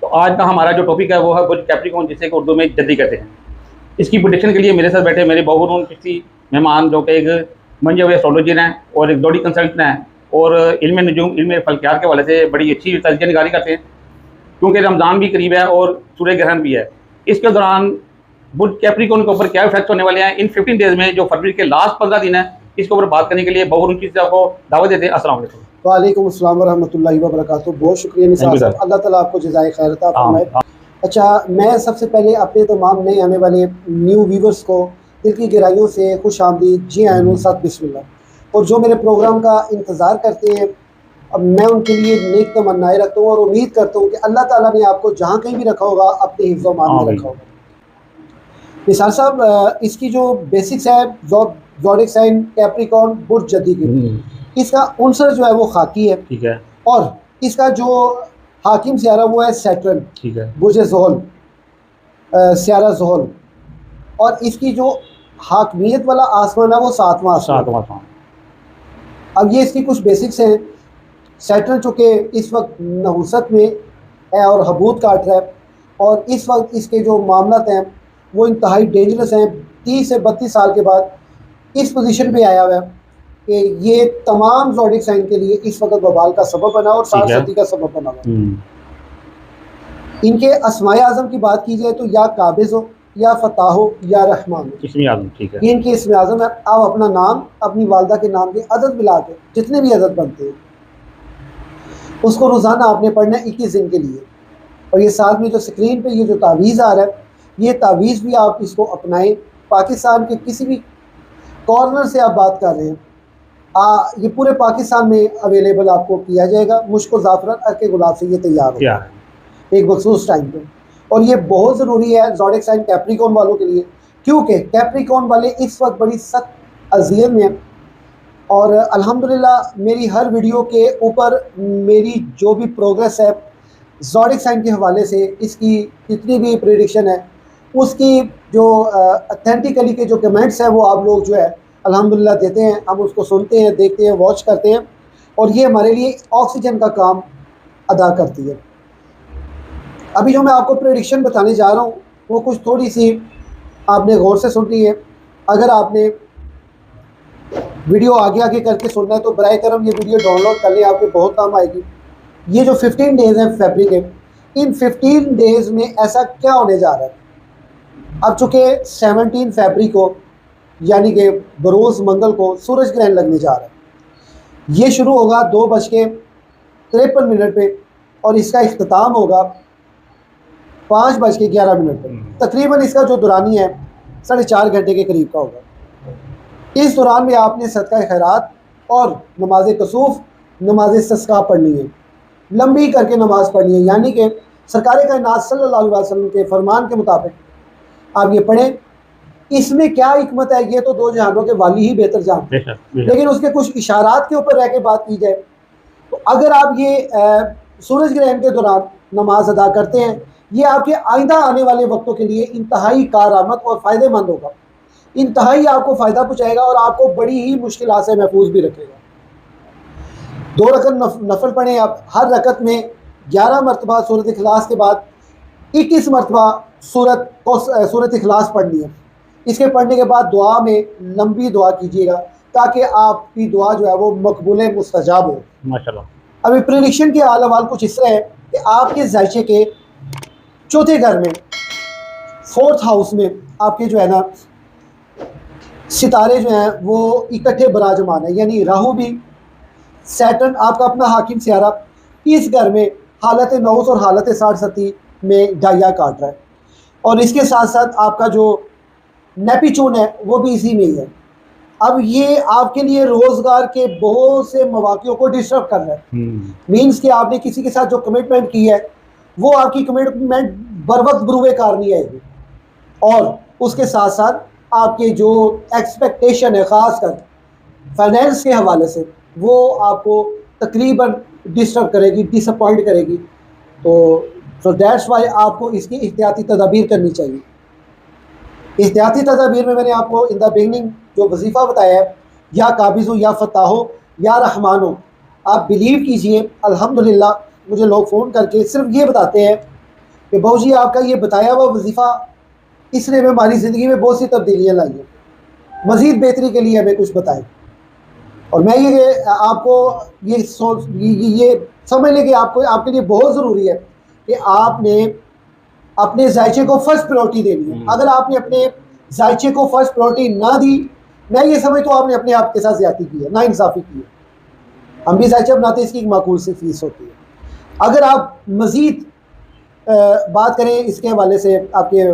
तो आज का हमारा जो टॉपिक है वो है बुर्ज कैप्रिकॉर्न, जिसे उर्दू में जद्दी कहते हैं। इसकी प्रेडिक्शन के लिए मेरे साथ बैठे मेरे बहुरून किसी मेहमान, जो कि एक मंजे हुए एस्ट्रोलॉजर हैं और एक जोड़ी कंसल्टेंट हैं और इल्म नजूम, इल्म फल्कियात के हवाले से बड़ी अच्छी तजज़िया निगारी करते हैं। क्योंकि रमज़ान भी करीब है और सूर्य ग्रहण भी है। इसके दौरान बुर्ज कैप्रिकॉर्न के ऊपर क्या इफेक्ट होने वाले हैं इन 15 डेज में, जो फरवरी के लास्ट 15 दिन है, इसके ऊपर बात करने के लिए बहुरून किसी को दावत देते हैं। अस्सलाम वालेकुम। वालेकुम अस्सलाम वरहमतुल्लाहि वबरकातुहू। बहुत शुक्रिया निसार साहब, अल्लाह ताला आपको जज़ाए खैर अता फरमाए। अच्छा, मैं सबसे पहले अपने तमाम नए आने वाले न्यू व्यूवर्स को दिल की गहराइयों से खुश आमदीद, जी आयन साथ बिस्मिल्लाह। और जो मेरे प्रोग्राम का इंतज़ार करते हैं, अब मैं उनके लिए नेक तमन्नाएं रखता हूँ और उम्मीद करता हूँ कि अल्लाह ताला ने आपको जहाँ कहीं भी रखा होगा अपने हिफ्ज़ व मान में रखा होगा। निसार साहब, इसकी जो बेसिक्स है ज़ोडिक साइन कैप्रिकॉर्न बुर्ज जद्दी की, इसका उनसर जो है वो खाकी है, ठीक है, और इसका जो हाकिम सियारा वो है सैटर्न, ठीक है, बुर्ज ज़ोहल, सियारा ज़ोहल, और इसकी जो हाकमियत वाला आसमान है वो सातवां आसमान। अब ये इसकी कुछ बेसिक्स हैं। सैटर्न चूँकि इस वक्त नहुसत में है और हबूत काट रहा है, और इस वक्त इसके जो मामला हैं वो इंतहाई डेंजरस हैं। 30 से 32 साल के बाद इस पोजीशन पे आया हुआ है कि ये तमाम ज़ोडिक साइन के लिए इस वक्त बवाल का सबब बना और साथ सदी का सबब बना हुआ। इनके अस्माए आज़म की बात की जाए तो या काबिज़ हो, या फताह हो, या रहमान हो, इसमें आज़म, ठीक है, ये इनके इसमें आज़म है। आप अपना नाम अपनी वालदा के नाम के अदद मिला के जितने भी अदद बनते हैं उसको रोज़ाना आपने पढ़ना है 21 दिन के लिए। और ये साथ में जो स्क्रीन पे ये जो तावीज़ आ रहा है, ये तावीज़ भी आप इसको अपनाएं। पाकिस्तान के किसी भी कॉर्नर से आप बात कर रहे हैं, ये पूरे पाकिस्तान में अवेलेबल आपको किया जाएगा। मुश्को ज़ाफ़रान अर्के गुलाब से ये तैयार होगा एक मखसूस टाइम पे। और ये बहुत ज़रूरी है ज़ोडिक साइन कैप्रिकॉर्न वालों के लिए, क्योंकि कैप्रिकॉर्न वाले इस वक्त बड़ी सख्त अज़ियत में हैं। और अल्हम्दुलिल्लाह मेरी हर वीडियो के ऊपर मेरी जो भी प्रोग्रेस है ज़ोडिक साइन के हवाले से, इसकी जितनी भी प्रेडिक्शन है उसकी जो अथेंटिकली के जो कमेंट्स हैं वो आप लोग जो है अल्हम्दुलिल्लाह देते हैं। हम उसको सुनते हैं, देखते हैं, वॉच करते हैं, और ये हमारे लिए ऑक्सीजन का काम अदा करती है। अभी जो मैं आपको प्रेडिक्शन बताने जा रहा हूँ वो कुछ थोड़ी सी आपने गौर से सुननी है। अगर आपने वीडियो आगे आगे करके सुनना है तो बराए करम ये वीडियो डाउनलोड कर लें, आपके बहुत काम आएगी। ये जो 15 डेज़ हैं फरवरी के, इन 15 डेज़ में ऐसा क्या होने जा रहा है। अब चूँकि 17 फरवरी को यानी कि बरोज़ मंगल को सूरज ग्रहण लगने जा रहा है। ये शुरू होगा 2:53 पे और इसका इख्तिताम होगा 5:11 पे। तकरीबन इसका जो दुरानी है 4.5 घंटे के करीब का होगा। इस दौरान में आपने सदका खैरात और नमाज कसूफ, नमाज इस्तिस्का पढ़नी है, लंबी करके नमाज पढ़नी है। यानी कि सरकार कायनात सल्लल्लाहु अलैहि वसल्लम के फरमान के मुताबिक आप ये पढ़ें। इसमें क्या हिकमत है ये तो दो जहानों के वाली ही बेहतर जानते हैं, लेकिन उसके कुछ इशारात के ऊपर रह के बात की जाए तो अगर आप ये सूरज ग्रहण के दौरान नमाज अदा करते हैं, ये आपके आइंदा आने वाले वक्तों के लिए इंतहाई कारआमद और फ़ायदेमंद होगा। इंतहाई आपको फ़ायदा पहुँचाएगा और आपको बड़ी ही मुश्किलात से महफूज भी रखेगा। 2 रकत नफल पढ़ें आप। हर रकत में 11 मरतबा सूरत इखलास के बाद 21 मरतबा सूरत इखलास पढ़नी है। इसके पढ़ने के बाद दुआ में लंबी दुआ कीजिएगा ताकि आपकी दुआ जो है वो मकबूल मुस्तजाब हो माशाल्लाह। अभी प्रेडिक्शन के हाल हवाल कुछ इस तरह है कि आपके ज़ायचे के चौथे घर में 4th हाउस में आपके जो है ना सितारे जो हैं वो इकट्ठे बराजमान है। यानी राहु भी, सैटर्न आपका अपना हाकिम सियारा इस घर में हालत नौस और हालत 60 में डाया काट रहा है, और इसके साथ साथ आपका जो नेपच्यून है वो भी इसी में ही है। अब ये आपके लिए रोज़गार के बहुत से मौक़ों को डिस्टर्ब कर रहा है। मीन्स कि आपने किसी के साथ जो कमिटमेंट की है वो आपकी कमिटमेंट बर वक्त बरूए कार नहीं आएगी, और उसके साथ साथ आपके जो एक्सपेक्टेशन है ख़ास कर फाइनेंस के हवाले से वो आपको तकरीबन डिस्टर्ब करेगी, डिसअपॉइंट करेगी। तो दैट्स वाई आपको इसकी एहतियाती तदाबीर करनी चाहिए। एहतियाती तदाबीर में मैंने आपको इन द बिगनिंग जो वजीफ़ा बताया है, या काबिज़ हो, या फताह हो, या रहमान हो, आप बिलीव कीजिए अल्हम्दुलिल्लाह मुझे लोग फ़ोन करके सिर्फ ये बताते हैं कि बहू जी आपका ये बताया हुआ वजीफ़ा इसने हमारी ज़िंदगी में बहुत सी तब्दीलियाँ लाई हैं, मज़ीद बेहतरी के लिए हमें कुछ बताएं। और मैं ये आपको ये समझ लें कि आपको आपके लिए बहुत ज़रूरी है कि आपने अपने जायचे को फर्स्ट प्रायोरिटी देनी है। अगर आपने अपने जायचे को फर्स्ट प्रायोरिटी ना दी, मैं ये समझता हूँ आपने अपने आप के साथ ज़्यादती की है, ना इंसाफ़ी की है। हम भी जायचे बनाते हैं, इसकी एक माकूल सी फीस होती है। अगर आप मज़ीद बात करें इसके हवाले से, आपके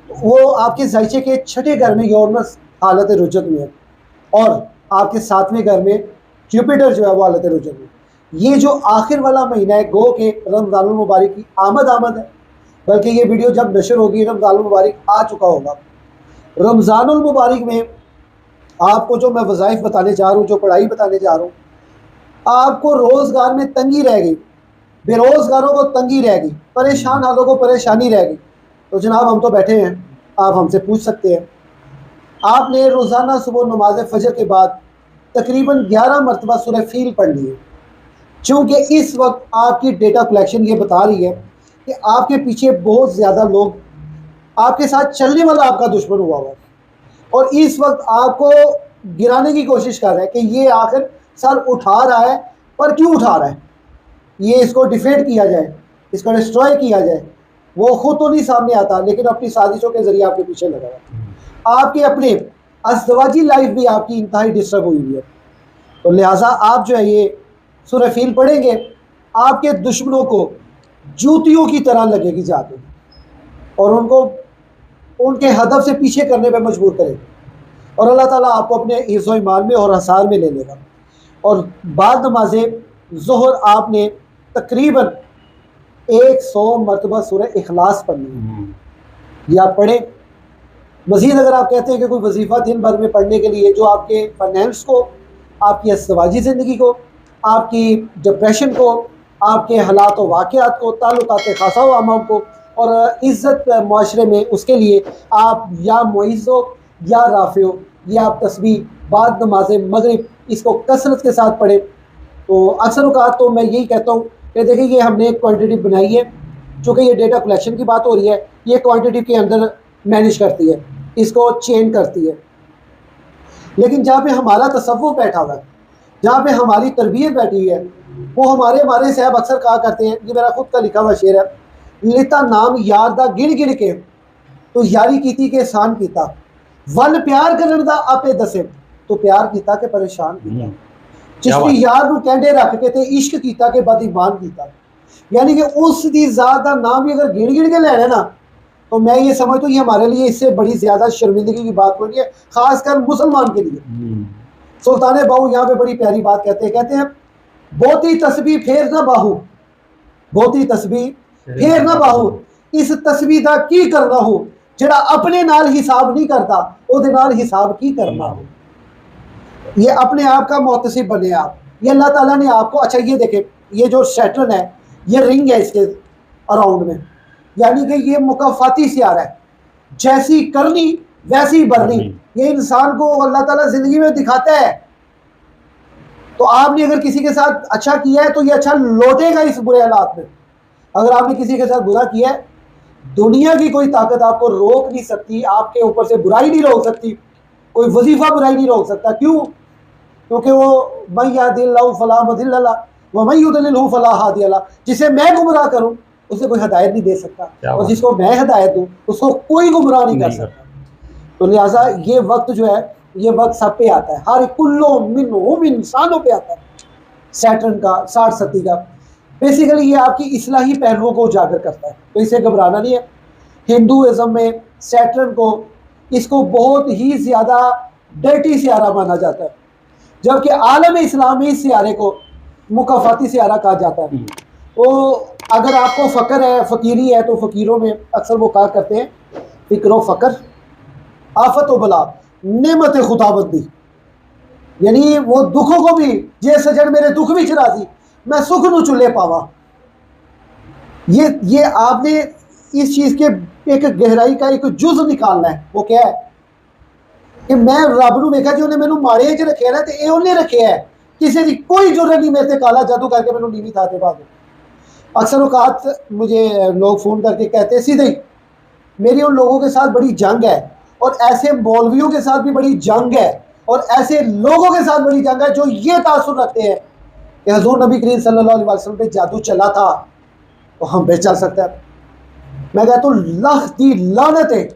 वो आपके जायचे के छठे घर में यूरेनस हालत रुजत में है और आपके सातवें घर में जुपिटर जो है वो हालत रुजत में। ये जो आखिर वाला महीना है, गो के रमज़ानुल मुबारक की आमद है, बल्कि ये वीडियो जब नशर होगी रमज़ानुल मुबारक आ चुका होगा। रमज़ानुल मुबारक में आपको जो मैं वज़ाइफ बताने जा रहा हूँ, जो पढ़ाई बताने जा रहा हूँ, आपको रोज़गार में तंगी रह गई, बेरोज़गारों को तंगी रह गई, परेशान हालों को परेशानी रह गई, तो जनाब हम तो बैठे हैं, आप हमसे पूछ सकते हैं। आपने रोज़ाना सुबह नमाज फजर के बाद तकरीबन 11 मरतबा सूरह फील पढ़नी है, चूँकि इस वक्त आपकी डेटा कलेक्शन ये बता रही है कि आपके पीछे बहुत ज़्यादा लोग, आपके साथ चलने वाला आपका दुश्मन हुआ है और इस वक्त आपको गिराने की कोशिश कर रहा है कि ये आखिर सर उठा रहा है, पर क्यों उठा रहा है, ये इसको डिफेंड किया जाए, इसको डिस्ट्रॉय किया जाए। वो खुद तो नहीं सामने आता, लेकिन अपनी साजिशों के ज़रिए आपके पीछे लगा हुआ। आपके अपने अज़दवाजी लाइफ भी आपकी इंतहाई डिस्टर्ब हुई हुई है, तो लिहाजा आप जो है ये सूरह फील पढ़ेंगे, आपके दुश्मनों को जूतियों की तरह लगेगी जाके और उनको उनके हदफ से पीछे करने पर मजबूर करेंगे और अल्लाह ताला आपको अपने हिफ्ज़ ईमान में और हसार में ले लेगा। और बाद नमाज ज़ोहर आपने तकरीबन 100 मरतबा सूरह इखलास पढ़नी है, ये आप पढ़ें। मज़ीद अगर आप कहते हैं कि कोई वजीफ़ा दिन भर में पढ़ने के लिए जो आपके फाइनेंस को, आपकी अज़दवाजी ज़िंदगी को, आपकी डिप्रेशन को, आपके हालात व वाक़यात को, ताल्लुकात ख़ासा व आमा को और इज़्ज़त माशरे में, उसके लिए आप या मुइज़्ज़ो या राफ़ियो या आप तस्बीह बाद नमाज मगरिब इसको कसरत के साथ पढ़ें। तो अक्सर औक़ात तो मैं यही कहता हूँ कि देखिए ये हमने एक क्वांटिटी बनाई है, चूँकि ये डेटा कलेक्शन की बात हो रही है, ये क्वांटिटी के अंदर मैनेज करती है, इसको चेंज करती है। लेकिन जहाँ पे हमारा तसव्वुफ़ बैठा हुआ है, जहाँ पे हमारी तरबियत बैठी हुई है, वो हमारे साहब अक्सर कहा करते हैं, ये मेरा खुद का लिखा हुआ शेर है, लिता नाम यार दा गिन गिन के तो यारी कीती के एहसान कीता, वन प्यार करन दा आपे दसे तो प्यार कीता के परेशान कीता, जिसकी यार नूं कहंडे रख के ते इश्क कीता के बाद ईमान कीता। यानी कि उस दी ज़ात दा नाम भी अगर गिन गिन के लेना ना, तो मैं ये समझता हूँ ये हमारे लिए इससे बड़ी ज़्यादा शर्मिंदगी की बात हो रही है, ख़ासकर मुसलमान के लिए। सुल्तान बाहू यहाँ पे बड़ी प्यारी बात कहते हैं बहुती तस्बीह फेर ना बाहू, बहुती तस्बीह फेर ना बाहू, इस तस्बीह दा की करना हो, जिहड़ा अपने नाल हिसाब नहीं करता उहदे नाल हिसाब की करना हो। ये अपने आप का मुहतसिब बने आप, ये अल्लाह ताला ने आपको, अच्छा ये देखें, ये जो सैटर्न है, ये रिंग है इसके अराउंड में, यानी कि ये मुकाफाती सियारा है, जैसी करनी वैसी भरनी, ये इंसान को अल्लाह ताला ज़िंदगी में दिखाता है। तो आपने अगर किसी के साथ अच्छा किया है तो ये अच्छा लौटेगा इस बुरे हालात में। अगर आपने किसी के साथ बुरा किया है, दुनिया की कोई ताकत आपको रोक नहीं सकती, आपके ऊपर से बुराई नहीं रोक सकती, कोई वजीफ़ा बुराई नहीं रोक सकता। क्यों? क्योंकि वो मैं यहदिल्लाहु फला मुदिल्ल लहु व मैं युद्लिलहु फला हादिय लहु, जिसे मैं गुमराह करूँ उसे कोई हिदायत नहीं दे सकता, और जिसको मैं हिदायत दूँ उसको कोई गुमराह नहीं कर सकता। तो लिहाजा ये वक्त जो है, ये वक्त सब पे आता है, हर कुल्लो मिनहुम इंसानों पे आता है, सैटर्न का 60-70 का। बेसिकली ये आपकी इस्लाही पहलुओं को उजागर करता है, तो इसे घबराना नहीं है। हिंदुज़म में सैटर्न को, इसको बहुत ही ज़्यादा डर्टी सियारा माना जाता है, जबकि आलम इस्लाम में इस सियारे को मुकाफाती सियारा कहा जाता है। तो अगर आपको फ़क्र है, फ़कीरी है, तो फ़कीरों में अक्सर वो कहा करते हैं फ़िक्र फ़क्र आफत व बला नेमत खुदाबंदी, यानी वो दुखों को भी, जे सजन मेरे दुख भी राजी मैं सुख नू चुले पावा। ये आपने इस चीज़ के एक गहराई का एक जुज निकालना है। वो क्या है कि मैं रब नू वेखा जो उन्हें मैनू माड़े च रखे ना, तो ये उन्हें रखे है, किसी की कोई जरूरत नहीं मेरे से काला जादू करके मैनू नीवी था पा दो। अक्सर औक़ात मुझे लोग फ़ोन करके कहते हैं सीधे ही, मेरी उन लोगों के साथ बड़ी जंग है, और ऐसे मौलवियों के साथ भी बड़ी जंग है, और ऐसे लोगों के साथ बड़ी जंग है जो ये तासुर रखते हैं कि हुज़ूर नबी करीम सल्लल्लाहु अलैहि वसल्लम पे जादू चला था तो हम पे चल सकता है। मैं कहता हूँ लाख दी लानत है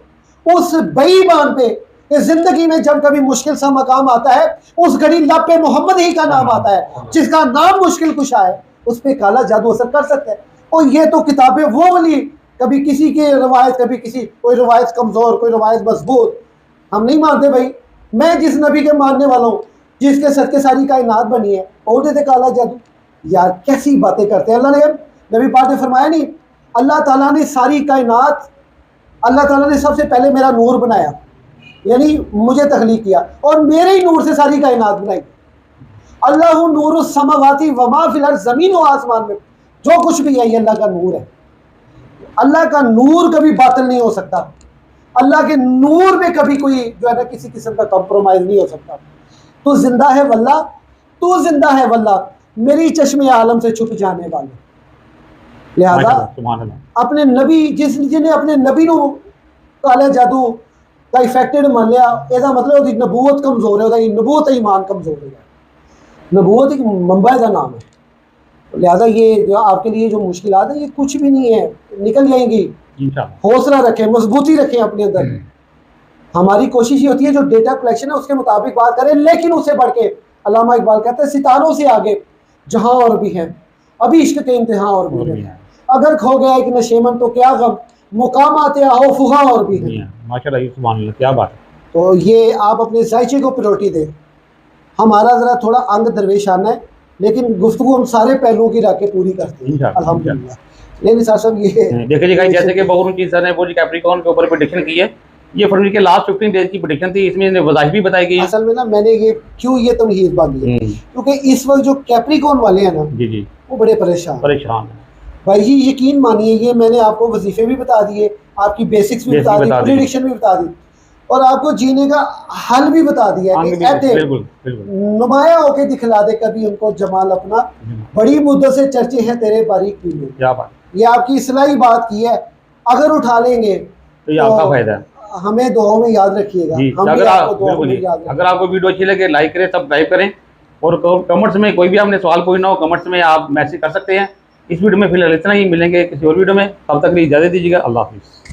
उस बेईमान पे कि ज़िंदगी में जब कभी मुश्किल सा मकाम आता है उस घड़ी लब पे मोहम्मद ही का नाम आता है, जिसका नाम मुश्किल कुशा है, उस पर काला जादू असर कर सकता है। और ये तो किताबें वो वाली, कभी किसी की रवायत, कभी किसी, कोई रवायत कमज़ोर, कोई रवायत मजबूत, हम नहीं मानते भाई। मैं जिस नबी के मानने वाला हूँ, जिसके सदके सारी कायनात बनी है, और देते काला जादू। यार कैसी बातें करते हैं। अल्लाह ने, नबी पाक ने फरमाया नहीं, अल्लाह ताला ने सारी कायनात, अल्लाह ताला ने सबसे पहले मेरा नूर बनाया, यानी मुझे तख्लीक किया, और मेरे ही नूर से सारी कायनात बनाई। अल्लाह नूर समावाती वमा फिल अर्ज़, ज़मीन और आसमान में जो कुछ भी है ये अल्लाह का नूर है। अल्लाह का नूर कभी बातिल नहीं हो सकता। अल्लाह के नूर में कभी कोई जो है ना किसी किस्म का कॉम्प्रोमाइज़ नहीं हो सकता। तो जिंदा है वल्लाह, तू जिंदा है वल्लाह, मेरी चश्मे आलम से छुप जाने वाले। लिहाजा अपने नबी, जिन्हें अपने नबी को काला जादू का इफेक्टेड मान लिया, ਇਹਦਾ मतलब ਉਹਦੀ नबूवत कमज़ोर है, ਉਹਦਾ नबूवत ईमान कमज़ोर है। नबूवत एक मंबा का नाम है। लिहाजा ये जो आपके लिए जो मुश्किलात है ये कुछ भी नहीं है, निकल जाएंगी। हौसला रखें, मजबूती रखें अपने अंदर। हमारी कोशिश ये होती है जो डेटा कलेक्शन है उसके मुताबिक बात करें, लेकिन उससे बढ़ के अल्लामा इकबाल कहते हैं सितारों से आगे जहां और भी हैं, अभी इश्क के इम्तिहान और भी हैं, अगर खो गया एक नशेमन तो क्या गम, मुकाम आते आओ फुगा और भी हैं। माशाल्लाह, सुभान अल्लाह, क्या बात है। तो ये आप अपने जायचे को प्रायोरिटी दें। हमारा ज़रा थोड़ा अंग दरवेश आना है, लेकिन गुफ्तगू हम सारे पहलुओं की रख के पूरी करते हैं अल्हम्दुलिल्लाह। लेकिन साहब ये देखिए जी, जैसे कि बहुरून चीज़ ने वो कैप्रिकॉर्न के ऊपर प्रेडिक्शन की है, ये फरवरी के लास्ट 15 डेज की प्रेडिक्शन थी, इसमें वज़ाइफ भी बताई गई। असल में ना मैंने ये क्यों ये तमहीद बांधी है, क्योंकि इस वक्त जो कैप्रिकॉर्न वाले हैं ना जी वो बड़े परेशान भाई जी। यकीन मानिए ये मैंने आपको वजीफे भी बता दिए, आपकी बेसिक्स भी बता दी, प्रेडिक्शन भी बता दी, और आपको जीने का हल भी बता दिया कि नुमाया होके दिखला दे कभी उनको जमाल अपना, बड़ी मुद्दत से चर्चे हैं तेरे बारीक की में। ये आपकी इस्लाही बात की है, अगर उठा लेंगे तो ये आपका फायदा है। हमें दुआओं में याद रखिएगा। अगर आपको वीडियो अच्छी लगे लाइक करें, सब्सक्राइब करें, और कमेंट्स में कोई भी आपने सवाल पूछना हो कमेंट्स में आप मैसेज कर सकते हैं। इस वीडियो में फिलहाल इतना ही, मिलेंगे किसी और वीडियो में, तब तक के लिए इजाज़त दीजिएगा। अल्लाह हाफिज़।